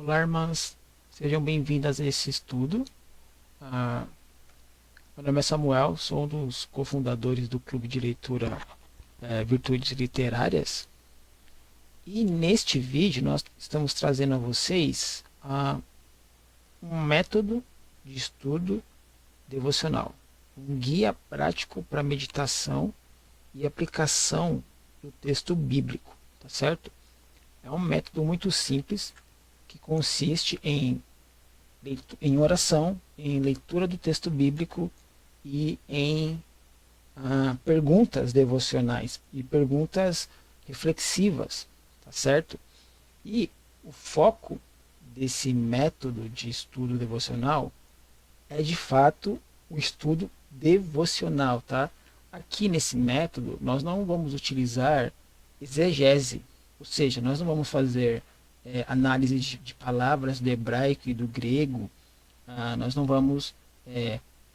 Olá, irmãs, sejam bem-vindas a esse estudo. Ah, Meu nome é Samuel, sou um dos cofundadores do Clube de Leitura Virtudes Literárias. E neste vídeo nós estamos trazendo a vocês um método de estudo devocional, um guia prático para meditação e aplicação do texto bíblico, tá certo? É um método muito simples que consiste em oração, em leitura do texto bíblico e em perguntas devocionais e perguntas reflexivas, tá certo? E o foco desse método de estudo devocional é de fato o estudo devocional, tá? Aqui nesse método nós não vamos utilizar exegese, ou seja, nós não vamos fazer análise de palavras do hebraico e do grego. Nós não vamos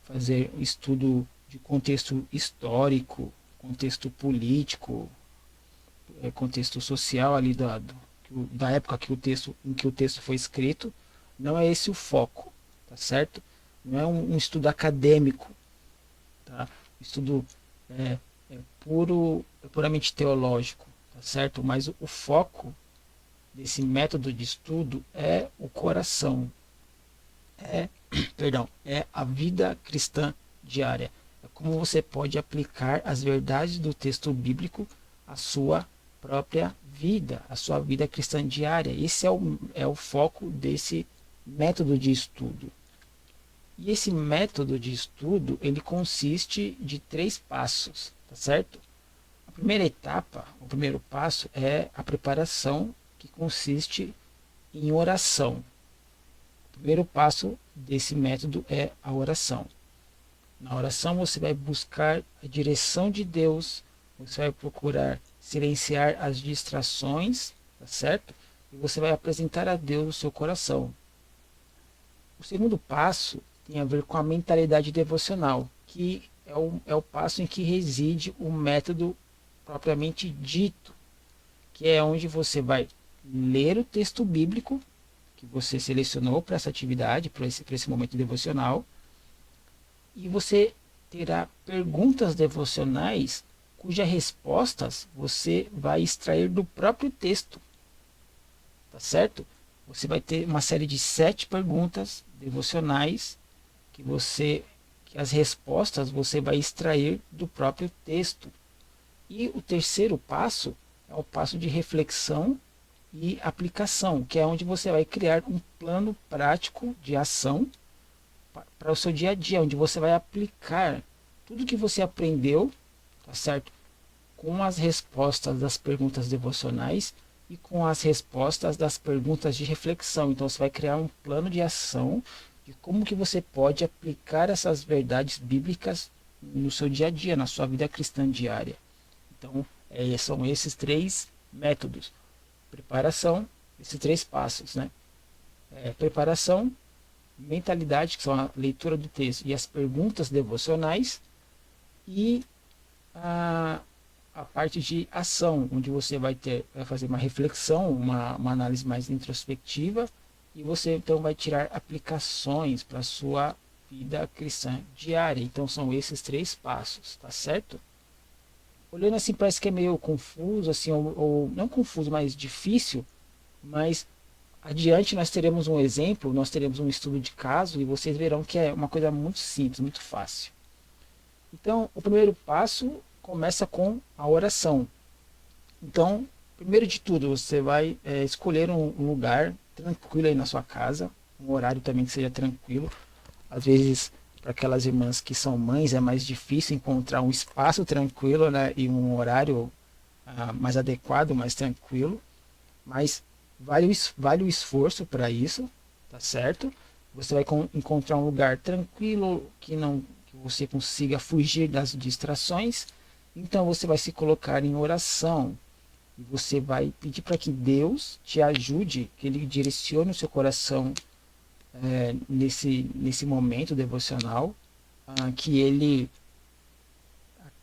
fazer estudo de contexto histórico, contexto político, contexto social ali da época em que o texto foi escrito. Não é esse o foco, tá certo? Não é um estudo acadêmico, tá? O estudo é, é puramente teológico, tá certo? Mas o foco desse método de estudo é o coração, é, perdão, é a vida cristã diária. É como você pode aplicar as verdades do texto bíblico à sua própria vida, à sua vida cristã diária. Esse é o foco desse método de estudo. E esse método de estudo, ele consiste de 3 passos, tá certo? A primeira etapa, o primeiro passo é a preparação, que consiste em oração. O primeiro passo desse método é a oração. Na oração você vai buscar a direção de Deus, você vai procurar silenciar as distrações, tá certo? E você vai apresentar a Deus o seu coração. O segundo passo tem a ver com a mentalidade devocional, que é o passo em que reside o método propriamente dito, que é onde você vai ler o texto bíblico que você selecionou para essa atividade, para esse momento devocional, e você terá perguntas devocionais cujas respostas você vai extrair do próprio texto, tá certo? Você vai ter uma série de 7 perguntas devocionais que as respostas você vai extrair do próprio texto. E o terceiro passo é o passo de reflexão e aplicação, que é onde você vai criar um plano prático de ação para o seu dia a dia, onde você vai aplicar tudo que você aprendeu, tá certo? Com as respostas das perguntas devocionais e com as respostas das perguntas de reflexão. Então você vai criar um plano de ação de como que você pode aplicar essas verdades bíblicas no seu dia a dia, na sua vida cristã diária. Então, são esses 3 métodos. Preparação, esses 3 passos, né? Preparação, mentalidade, que são a leitura do texto e as perguntas devocionais, e a, a parte de ação, onde você vai fazer uma reflexão, uma análise mais introspectiva, e você então vai tirar aplicações para a sua vida cristã diária. Então são esses 3 passos, tá certo? Olhando assim parece que é meio confuso, assim, ou não confuso, mas difícil, mas adiante nós teremos um exemplo, nós teremos um estudo de caso e vocês verão que é uma coisa muito simples, muito fácil. Então, o primeiro passo começa com a oração. Então, primeiro de tudo, você vai escolher um lugar tranquilo aí na sua casa, um horário também que seja tranquilo. Às vezes, para aquelas irmãs que são mães, é mais difícil encontrar um espaço tranquilo, né, e um horário mais adequado, mais tranquilo. Mas vale o esforço para isso, tá certo? Você vai encontrar um lugar tranquilo que você consiga fugir das distrações. Então você vai se colocar em oração e você vai pedir para que Deus te ajude, que Ele direcione o seu coração nesse momento devocional, que Ele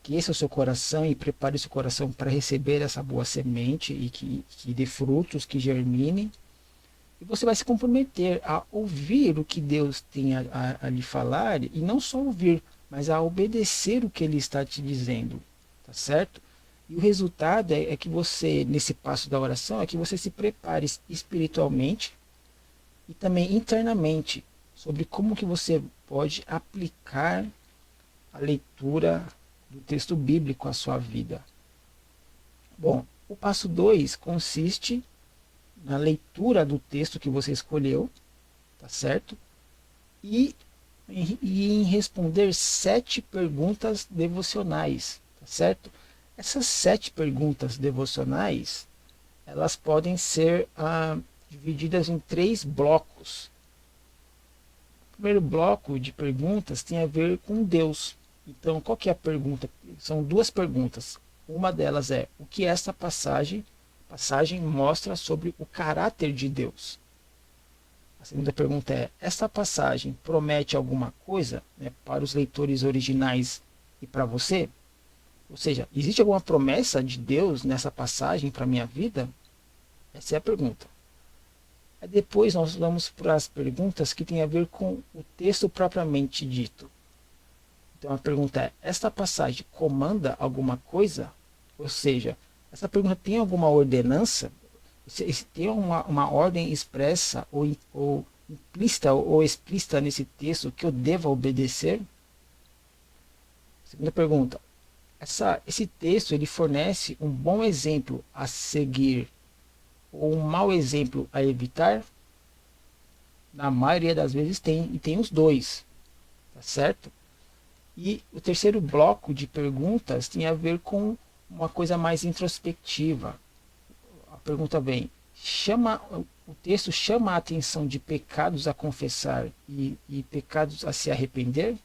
aqueça o seu coração e prepare o seu coração para receber essa boa semente e que dê frutos, que germine. E você vai se comprometer a ouvir o que Deus tem a lhe falar, e não só ouvir, mas a obedecer o que Ele está te dizendo, tá certo? E o resultado é que você, nesse passo da oração, é que você se prepare espiritualmente e também internamente sobre como que você pode aplicar a leitura do texto bíblico à sua vida. Bom, o passo 2 consiste na leitura do texto que você escolheu, tá certo? E em responder 7 perguntas devocionais, tá certo? Essas 7 perguntas devocionais, elas podem ser divididas em 3 blocos. O primeiro bloco de perguntas tem a ver com Deus. Então, qual que é a pergunta? São 2 perguntas. Uma delas é: o que esta passagem mostra sobre o caráter de Deus? A segunda pergunta é: esta passagem promete alguma coisa, né, para os leitores originais e para você? Ou seja, existe alguma promessa de Deus nessa passagem para a minha vida? Essa é a pergunta. Aí depois nós vamos para as perguntas que têm a ver com o texto propriamente dito. Então a pergunta é: esta passagem comanda alguma coisa? Ou seja, essa pergunta tem alguma ordenança? Tem uma ordem expressa ou implícita ou explícita nesse texto que eu deva obedecer? Segunda pergunta: esse texto ele fornece um bom exemplo a seguir ou um mau exemplo a evitar? Na maioria das vezes tem, e tem os dois, tá certo? E o terceiro bloco de perguntas tem a ver com uma coisa mais introspectiva. A pergunta vem: o texto chama a atenção de pecados a confessar e pecados a se arrepender?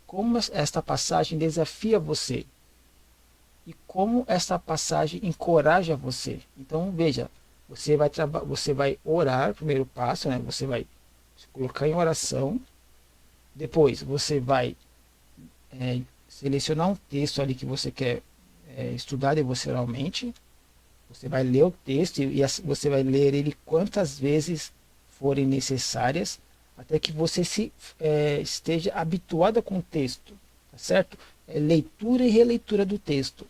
Como esta passagem desafia você? E como esta passagem encoraja você? Então veja, você vai orar, primeiro passo, né? Você vai se colocar em oração. Depois você vai selecionar um texto ali que você quer estudar devocionalmente. Você vai ler o texto e você vai ler ele quantas vezes forem necessárias, até que você esteja habituado com o texto, tá certo? É leitura e releitura do texto.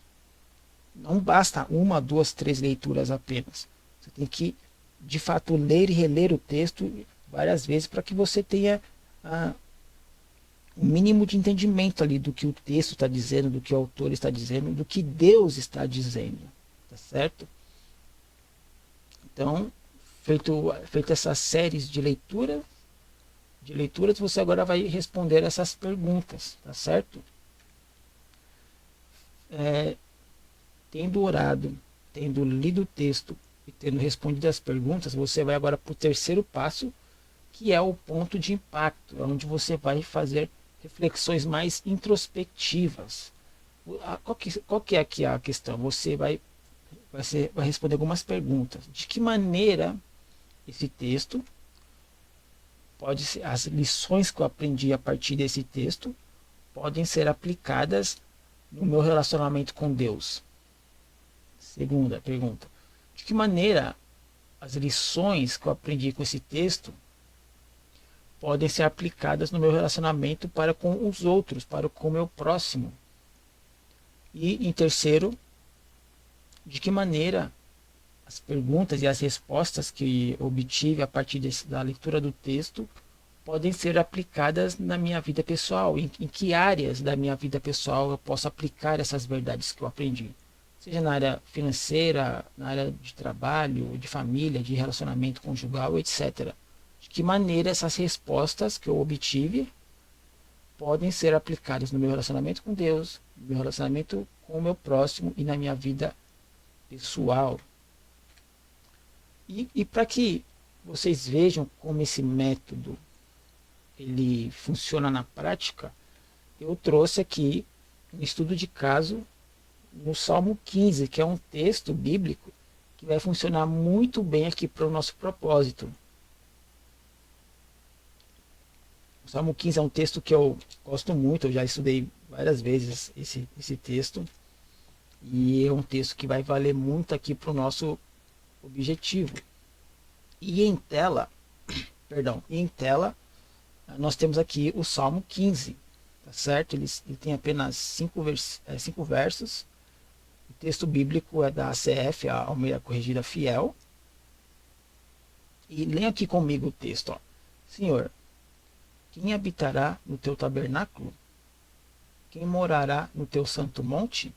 Não basta 1, 2, 3 leituras apenas. Você tem que, de fato, ler e reler o texto várias vezes para que você tenha um mínimo de entendimento ali do que o texto está dizendo, do que o autor está dizendo, do que Deus está dizendo, tá certo? Então, feito essas séries de leituras, você agora vai responder essas perguntas, tá certo? Tendo orado, tendo lido o texto e tendo respondido as perguntas, você vai agora para o terceiro passo, que é o ponto de impacto, onde você vai fazer reflexões mais introspectivas. Qual que é aqui a questão? Você vai responder algumas perguntas. De que maneira esse texto as lições que eu aprendi a partir desse texto podem ser aplicadas no meu relacionamento com Deus? Segunda pergunta: de que maneira as lições que eu aprendi com esse texto podem ser aplicadas no meu relacionamento para com os outros, para com o meu próximo? E em terceiro, de que maneira as perguntas e as respostas que obtive a partir da leitura do texto podem ser aplicadas na minha vida pessoal? Em que áreas da minha vida pessoal eu posso aplicar essas verdades que eu aprendi? Seja na área financeira, na área de trabalho, de família, de relacionamento conjugal, etc. De que maneira essas respostas que eu obtive podem ser aplicadas no meu relacionamento com Deus, no meu relacionamento com o meu próximo e na minha vida pessoal? E para que vocês vejam como esse método ele funciona na prática, eu trouxe aqui um estudo de caso no Salmo 15, que é um texto bíblico que vai funcionar muito bem aqui para o nosso propósito. O Salmo 15 é um texto que eu gosto muito, eu já estudei várias vezes esse texto, e é um texto que vai valer muito aqui para o nosso objetivo. E em tela, nós temos aqui o Salmo 15, tá certo? Ele tem apenas 5 versos. O texto bíblico é da ACF, a Almeida Corrigida Fiel. E leia aqui comigo o texto. Ó. Senhor, quem habitará no teu tabernáculo? Quem morará no teu santo monte?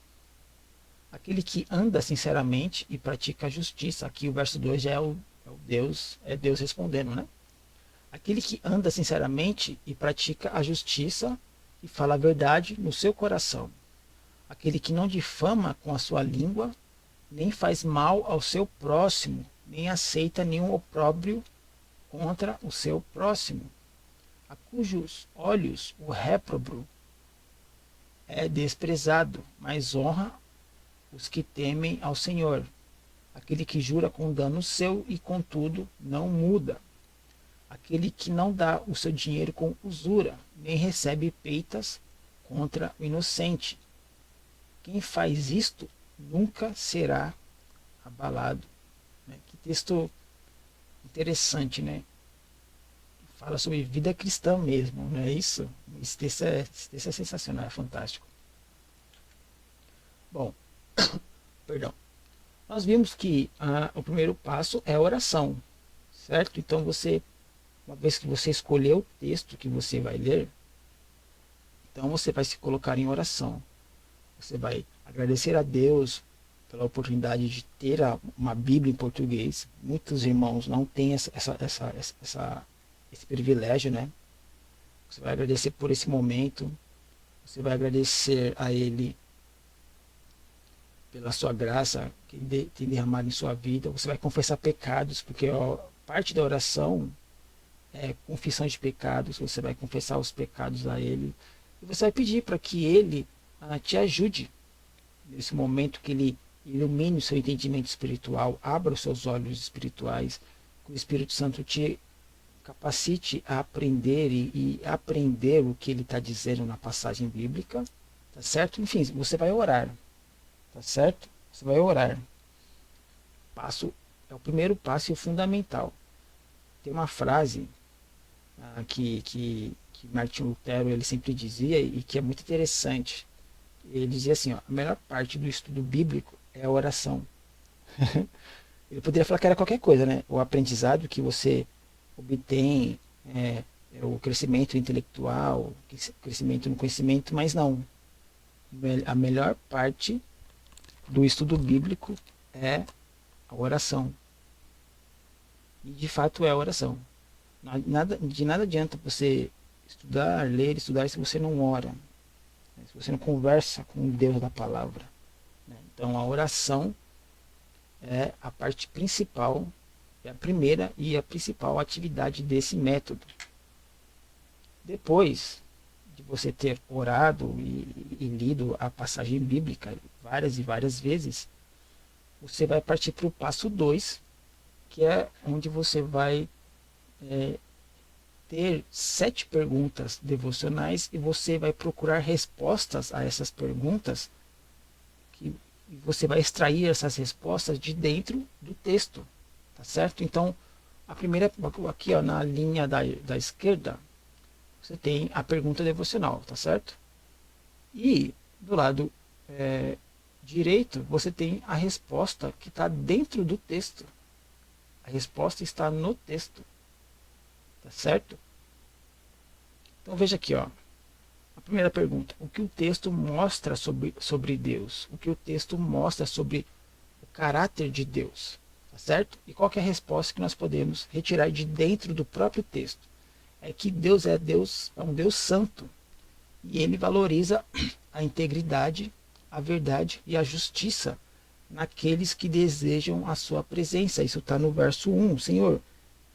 Aquele que anda sinceramente e pratica a justiça. Aqui o verso 2 já é Deus respondendo, né? Aquele que anda sinceramente e pratica a justiça e fala a verdade no seu coração. Aquele que não difama com a sua língua, nem faz mal ao seu próximo, nem aceita nenhum opróbrio contra o seu próximo, a cujos olhos o réprobo é desprezado, mas honra os que temem ao Senhor. Aquele que jura com dano seu e contudo não muda. Aquele que não dá o seu dinheiro com usura, nem recebe peitas contra o inocente. Quem faz isto nunca será abalado. Que texto interessante, né? Fala sobre vida cristã mesmo, não é isso? Esse texto é sensacional, é fantástico. Bom, perdão. Nós vimos que o primeiro passo é a oração, certo? Então uma vez que você escolheu o texto que você vai ler, então você vai se colocar em oração. Você vai agradecer a Deus pela oportunidade de ter uma Bíblia em português. Muitos irmãos não têm esse privilégio, né? Você vai agradecer por esse momento. Você vai agradecer a Ele pela sua graça que tem derramado em sua vida. Você vai confessar pecados, porque parte da oração é confissão de pecados. Você vai confessar os pecados a Ele. E você vai pedir para que Ele te ajude nesse momento, que Ele ilumine o seu entendimento espiritual, abra os seus olhos espirituais, que o Espírito Santo te capacite a aprender e aprender o que ele está dizendo na passagem bíblica, tá certo? Enfim, você vai orar, tá certo? Você vai orar. É o primeiro passo e o fundamental. Tem uma frase que Martinho Lutero ele sempre dizia e que é muito interessante. Ele dizia assim, ó, a melhor parte do estudo bíblico é a oração. Ele poderia falar que era qualquer coisa, né? O aprendizado que você obtém, o crescimento intelectual, o crescimento no conhecimento, mas não. A melhor parte do estudo bíblico é a oração. E de fato é a oração. De nada adianta você estudar, ler, estudar se você não ora, se você não conversa com o Deus da palavra. Então a oração é a parte principal, é a primeira e a principal atividade desse método. Depois de você ter orado e lido a passagem bíblica várias e várias vezes, você vai partir para o passo 2, que é onde você vai ter 7 perguntas devocionais e você vai procurar respostas a essas perguntas e você vai extrair essas respostas de dentro do texto, tá certo? Então, a primeira, aqui ó, na linha da esquerda, você tem a pergunta devocional, tá certo? E do lado direito, você tem a resposta que está dentro do texto. A resposta está no texto, tá certo? Então veja aqui, ó. A primeira pergunta, o que o texto mostra sobre Deus? O que o texto mostra sobre o caráter de Deus? Tá certo? E qual que é a resposta que nós podemos retirar de dentro do próprio texto? É que Deus é um Deus santo. E ele valoriza a integridade, a verdade e a justiça naqueles que desejam a sua presença. Isso está no verso 1, Senhor.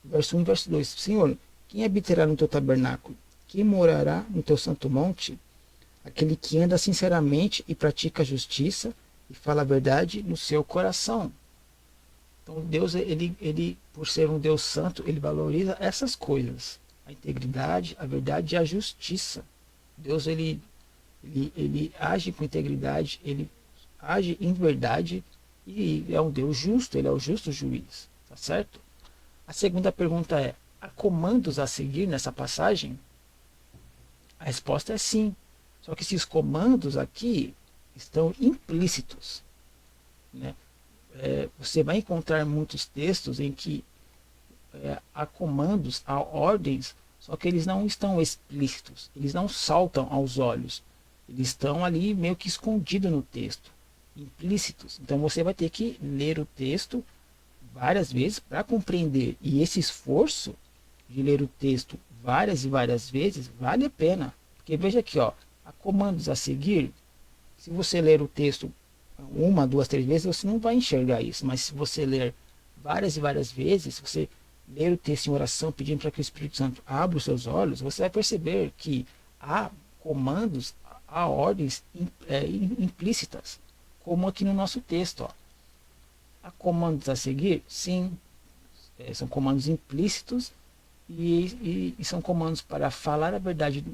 Verso 1 e verso 2. Senhor, quem habitará no teu tabernáculo? Quem morará no teu santo monte? Aquele que anda sinceramente e pratica a justiça e fala a verdade no seu coração. Então Deus, ele por ser um Deus santo, ele valoriza essas coisas. A integridade, a verdade e a justiça. Deus, ele age com integridade, ele age em verdade e é um Deus justo, ele é o justo juiz. Tá certo? A segunda pergunta é: há comandos a seguir nessa passagem? A resposta é sim. Só que esses comandos aqui estão implícitos, né? Você vai encontrar muitos textos em que há comandos, há ordens, só que eles não estão explícitos, eles não saltam aos olhos, eles estão ali meio que escondidos no texto, implícitos. Então você vai ter que ler o texto várias vezes para compreender, e esse esforço de ler o texto várias e várias vezes vale a pena, porque veja aqui, ó, há comandos a seguir. Se você ler o texto uma, duas, três vezes, você não vai enxergar isso, mas se você ler várias e várias vezes, se você ler o texto em oração, pedindo para que o Espírito Santo abra os seus olhos, você vai perceber que há comandos, há ordens implícitas, como aqui no nosso texto. Ó. Há comandos a seguir? Sim, são comandos implícitos e são comandos para falar a verdade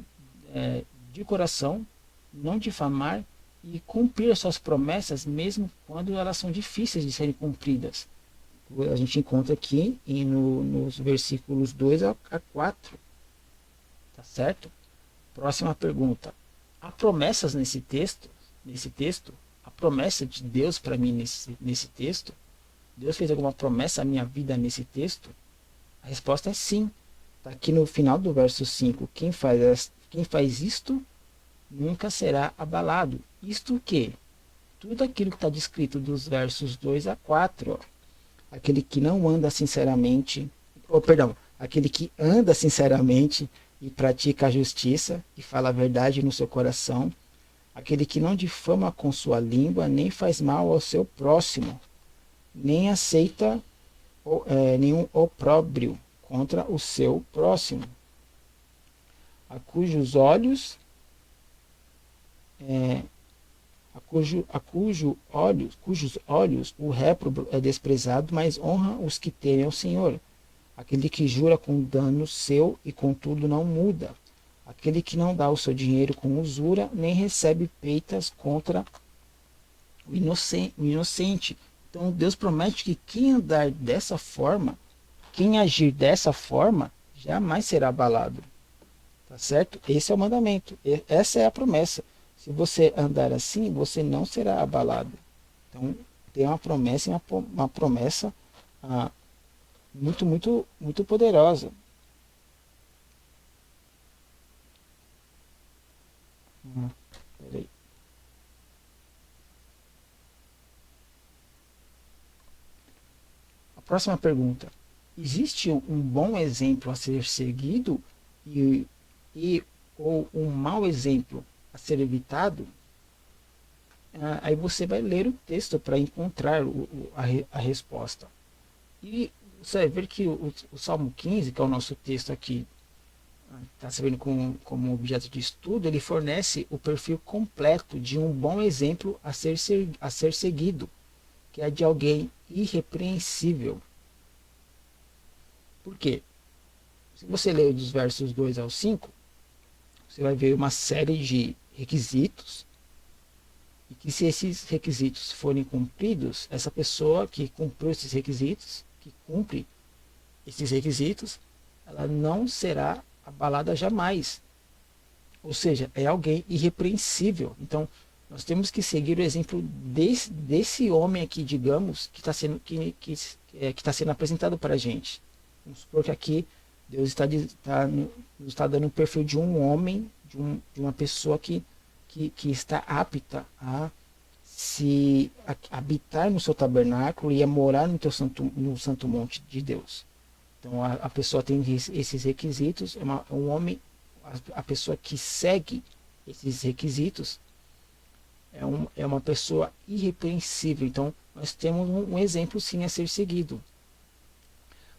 de coração, não difamar e cumprir as suas promessas, mesmo quando elas são difíceis de serem cumpridas. A gente encontra aqui nos versículos 2 a 4. Tá certo? Próxima pergunta. Há promessas nesse texto? Nesse texto? A promessa de Deus para mim nesse texto? Deus fez alguma promessa à minha vida nesse texto? A resposta é sim. Está aqui no final do verso 5. Quem faz isto nunca será abalado. Isto o quê? Tudo aquilo que está descrito dos versos 2 a 4. Ó. Aquele que não anda sinceramente, aquele que anda sinceramente e pratica a justiça e fala a verdade no seu coração, aquele que não difama com sua língua, nem faz mal ao seu próximo, nem aceita nenhum opróbrio contra o seu próximo, a cujos olhos cujos olhos o réprobo é desprezado, mas honra os que temem ao Senhor. Aquele que jura com dano seu e contudo não muda. Aquele que não dá o seu dinheiro com usura, nem recebe peitas contra o inocente. Então Deus promete que quem andar dessa forma, quem agir dessa forma, jamais será abalado. Tá certo? Esse é o mandamento. Essa é a promessa. Se você andar assim, você não será abalado. Então, tem uma promessa, uma promessa muito, muito, muito poderosa. Peraí. A próxima pergunta. Existe um bom exemplo a ser seguido ou um mau exemplo a ser evitado? Aí você vai ler o texto para encontrar a resposta. E você vai ver que o Salmo 15, que é o nosso texto aqui, está servindo como objeto de estudo, ele fornece o perfil completo de um bom exemplo a ser seguido, que é de alguém irrepreensível. Por quê? Se você ler dos versos 2 ao 5, você vai ver uma série de requisitos, e que se esses requisitos forem cumpridos, essa pessoa que cumpriu esses requisitos, que cumpre esses requisitos, ela não será abalada jamais. Ou seja, é alguém irrepreensível. Então, nós temos que seguir o exemplo desse homem aqui, digamos, que está sendo apresentado para a gente. Vamos supor que aqui Deus está dando um perfil de um homem, de uma pessoa que está apta a habitar no seu tabernáculo e a morar no santo monte de Deus. Então a pessoa tem esses requisitos, um homem, a pessoa que segue esses requisitos é uma pessoa irrepreensível. Então nós temos um exemplo sim a ser seguido.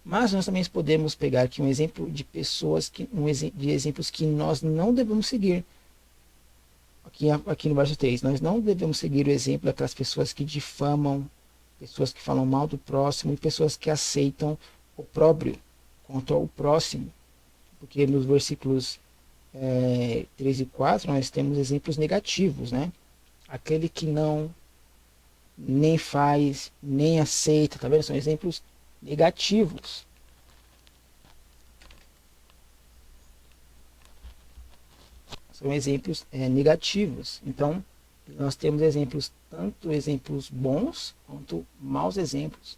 Mas nós também podemos pegar aqui um exemplo de pessoas, de exemplos que nós não devemos seguir. Aqui no verso 3, nós não devemos seguir o exemplo daquelas pessoas que difamam, pessoas que falam mal do próximo e pessoas que aceitam opróbrio contra o próximo. Porque nos versículos 3 e 4 nós temos exemplos negativos, né? Aquele que não nem faz, nem aceita, tá vendo? São exemplos negativos. são exemplos negativos. Então, nós temos exemplos, tanto exemplos bons quanto maus exemplos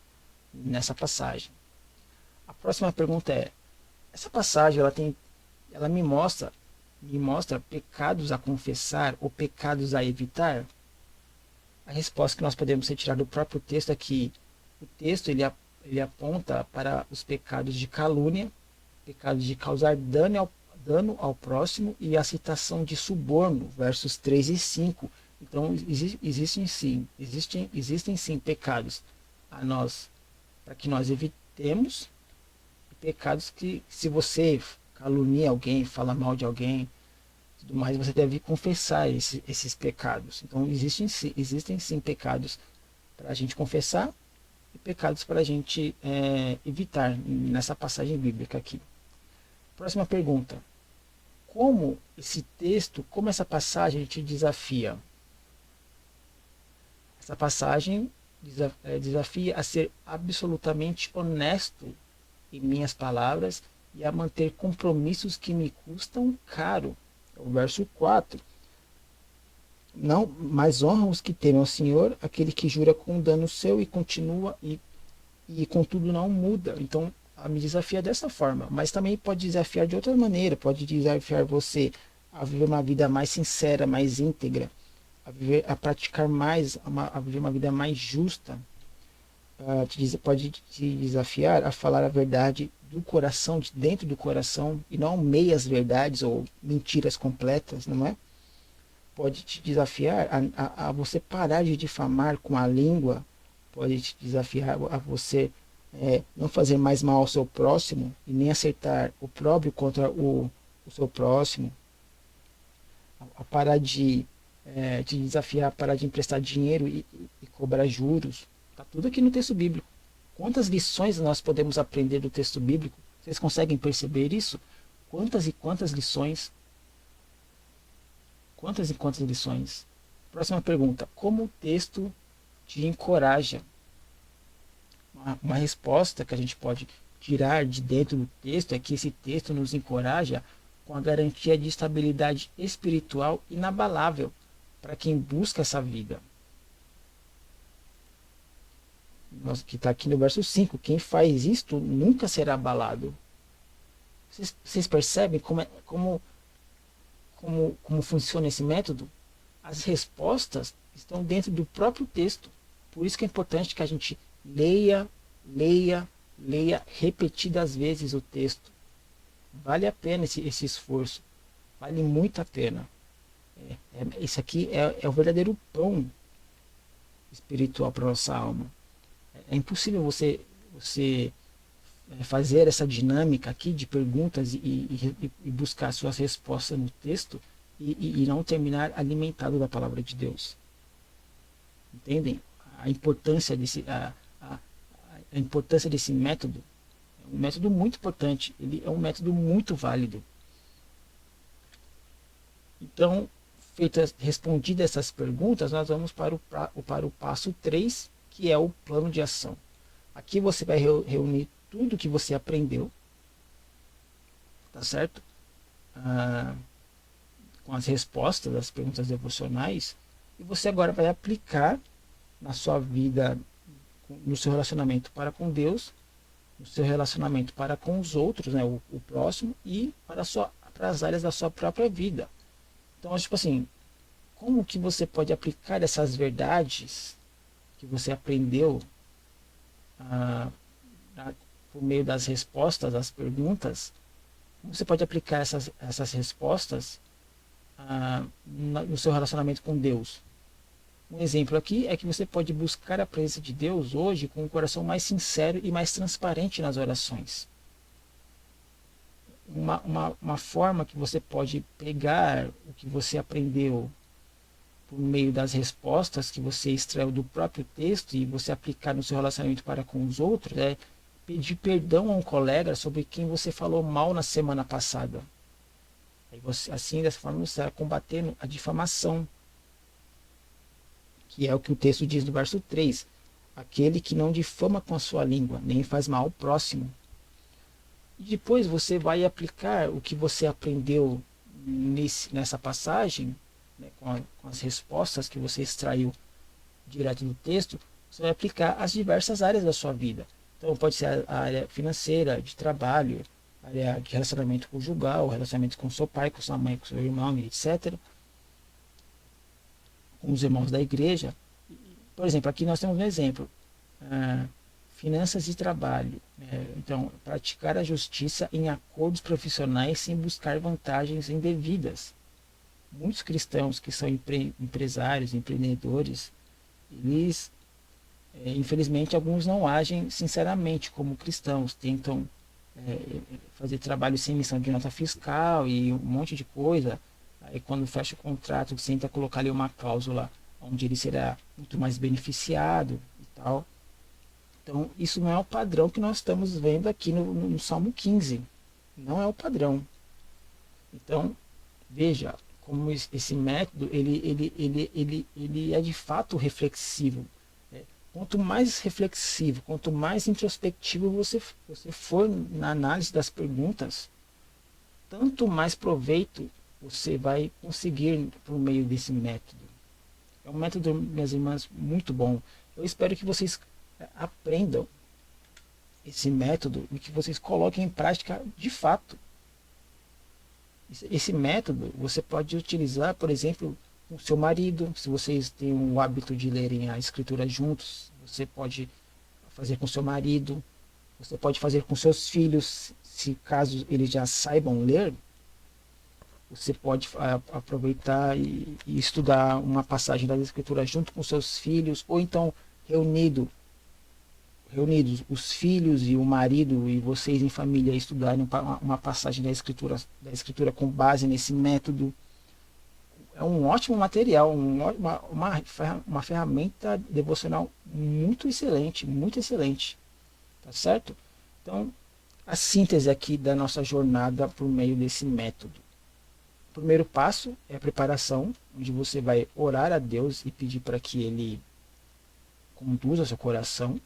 nessa passagem. A próxima pergunta é: essa passagem ela me mostra pecados a confessar ou pecados a evitar? A resposta que nós podemos retirar do próprio texto é que o texto ele aponta para os pecados de calúnia, pecados de causar dano ao próximo e a citação de suborno, versos 3 e 5. Então existem sim pecados a nós, para que nós evitemos, pecados que, se você calunia alguém, fala mal de alguém, tudo mais, você deve confessar esses pecados. Então existem sim pecados para a gente confessar e pecados para a gente evitar nessa passagem bíblica aqui. Próxima pergunta: como essa passagem te desafia? Essa passagem desafia a ser absolutamente honesto em minhas palavras e a manter compromissos que me custam caro. O verso 4. Não, mas honram os que temem ao Senhor, aquele que jura com dano seu e continua e contudo não muda. Então, me desafia dessa forma, mas também pode desafiar de outra maneira, pode desafiar você a viver uma vida mais sincera, mais íntegra, a praticar mais, a viver uma vida mais justa. Pode te desafiar a falar a verdade do coração, de dentro do coração, e não meias verdades ou mentiras completas, não é? Pode te desafiar a você parar de difamar com a língua, pode te desafiar a você não fazer mais mal ao seu próximo e nem acertar o próprio contra o seu próximo, a parar de te desafiar a parar de emprestar dinheiro e cobrar juros. Está tudo aqui no texto bíblico. Quantas lições nós podemos aprender do texto bíblico? Vocês conseguem perceber isso? Quantas e quantas lições? Quantas e quantas lições? Próxima pergunta: como o texto te encoraja? Uma resposta que a gente pode tirar de dentro do texto é que esse texto nos encoraja com a garantia de estabilidade espiritual inabalável para quem busca essa vida. Que está aqui no verso 5, quem faz isto nunca será abalado. Vocês percebem como funciona esse método? As respostas estão dentro do próprio texto. Por isso que é importante que a gente leia repetidas vezes o texto. Vale a pena esse esforço. Vale muito a pena. Isso aqui é o verdadeiro pão espiritual para a nossa alma. É impossível você fazer essa dinâmica aqui de perguntas e buscar suas respostas no texto e não terminar alimentado da palavra de Deus. Entendem? A importância desse método é um método muito importante. Ele é um método muito válido. Então, respondidas essas perguntas, nós vamos para o passo 3, que é o plano de ação. Aqui você vai reunir tudo que você aprendeu, tá certo? Com as respostas das perguntas devocionais, e você agora vai aplicar na sua vida, no seu relacionamento para com Deus, no seu relacionamento para com os outros, né, o próximo, e para as áreas da sua própria vida. Então, tipo assim, como que você pode aplicar essas verdades que você aprendeu por meio das respostas às perguntas? Como você pode aplicar essas respostas no seu relacionamento com Deus? Um exemplo aqui é que você pode buscar a presença de Deus hoje com um coração mais sincero e mais transparente nas orações. Uma forma que você pode pegar o que você aprendeu por meio das respostas que você extraiu do próprio texto e você aplicar no seu relacionamento para com os outros é pedir perdão a um colega sobre quem você falou mal na semana passada. Aí assim, dessa forma, você está combatendo a difamação, que é o que o texto diz no verso 3. Aquele que não difama com a sua língua, nem faz mal ao próximo. E depois você vai aplicar o que você aprendeu nessa passagem, né, com as respostas que você extraiu direto do texto, você vai aplicar as diversas áreas da sua vida. Então pode ser a área financeira, de trabalho, a área de relacionamento conjugal, relacionamento com seu pai, com sua mãe, com seu irmão, etc. Com os irmãos da igreja. Por exemplo, aqui nós temos um exemplo. Finanças e trabalho. Então, praticar a justiça em acordos profissionais sem buscar vantagens indevidas. Muitos cristãos que são empresários, empreendedores, eles, infelizmente, alguns não agem sinceramente como cristãos, tentam fazer trabalho sem emissão de nota fiscal e um monte de coisa. Aí quando fecha o contrato, tenta colocar ali uma cláusula onde ele será muito mais beneficiado e tal. Então, isso não é o padrão que nós estamos vendo aqui no Salmo 15. Não é o padrão. Então, veja como esse método ele é de fato reflexivo. Quanto mais reflexivo, quanto mais introspectivo você for na análise das perguntas, tanto mais proveito você vai conseguir por meio desse método. É um método, minhas irmãs, muito bom. Eu espero que vocês aprendam esse método e que vocês coloquem em prática de fato. Esse método você pode utilizar, por exemplo, com o seu marido. Se vocês têm o hábito de lerem a escritura juntos, você pode fazer com o seu marido. Você pode fazer com seus filhos, se caso eles já saibam ler. Você pode aproveitar e estudar uma passagem da escritura junto com seus filhos, ou então reunidos os filhos e o marido e vocês em família estudarem uma passagem da escritura com base nesse método. É um ótimo material, uma ferramenta devocional muito excelente, tá certo? Então, a síntese aqui da nossa jornada por meio desse método. O primeiro passo é a preparação, onde você vai orar a Deus e pedir para que Ele conduza seu coração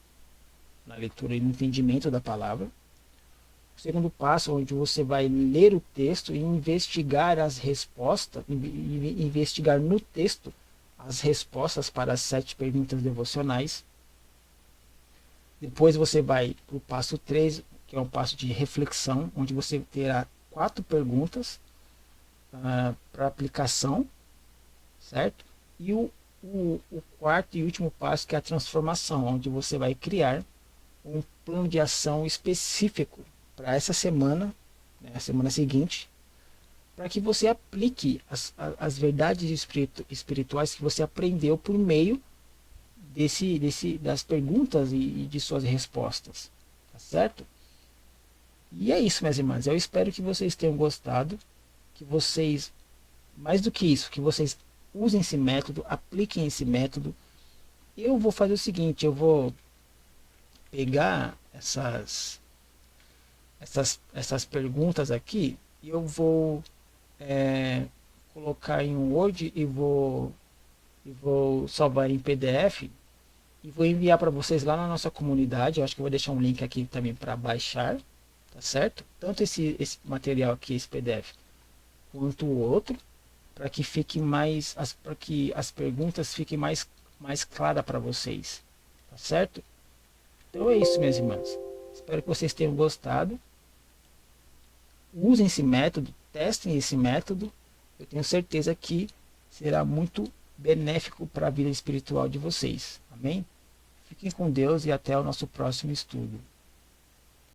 na leitura e no entendimento da palavra. O segundo passo, onde você vai ler o texto e investigar as respostas, investigar no texto as respostas para as 7 perguntas devocionais. Depois você vai para o passo 3, que é um passo de reflexão, onde você terá 4 perguntas para aplicação, certo? E o quarto e último passo, que é a transformação, onde você vai criar um plano de ação específico para essa semana, né, a semana seguinte, para que você aplique as verdades espirituais que você aprendeu por meio das perguntas e de suas respostas, tá certo? E é isso, minhas irmãs. Eu espero que vocês tenham gostado, que vocês, mais do que isso, que vocês usem esse método, apliquem esse método. Eu vou fazer o seguinte, eu vou pegar essas perguntas aqui e eu vou colocar em um Word e vou salvar em PDF e vou enviar para vocês lá na nossa comunidade. Eu acho que eu vou deixar um link aqui também para baixar, tá certo? Tanto esse material aqui, esse PDF, quanto o outro, para que fique para que as perguntas fiquem mais claras para vocês, tá certo? Então é isso, minhas irmãs. Espero que vocês tenham gostado. Usem esse método, testem esse método. Eu tenho certeza que será muito benéfico para a vida espiritual de vocês. Amém? Fiquem com Deus e até o nosso próximo estudo.